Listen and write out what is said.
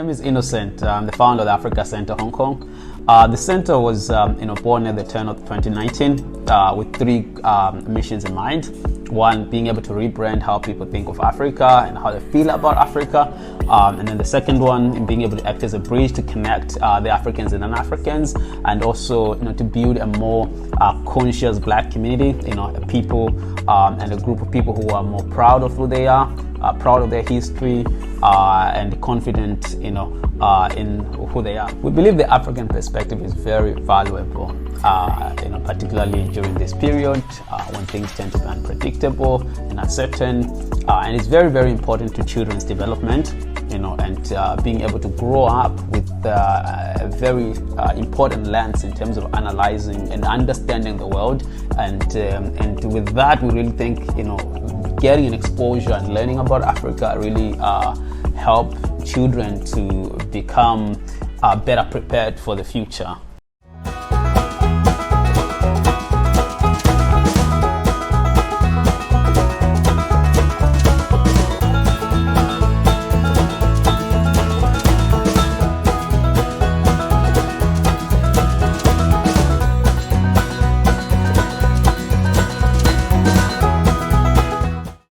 name is Innocent. I'm the founder of the Africa Center Hong Kong. The center was born at the turn of 2019 with three missions in mind. One, being able to rebrand how people think of Africa and how they feel about Africa. And then the second one, being able to act as a bridge to connect the Africans and non-Africans, and also to build a more conscious Black community, a people and a group of people who are more proud of who they are, proud of their history, and confident in who they are. We believe the African perspective is very valuable, particularly during this period when things tend to be unpredictable and uncertain, and it's very, very important to children's development, and being able to grow up with a very important lens in terms of analyzing and understanding the world, and with that we really think getting an exposure and learning about Africa really help children to become better prepared for the future.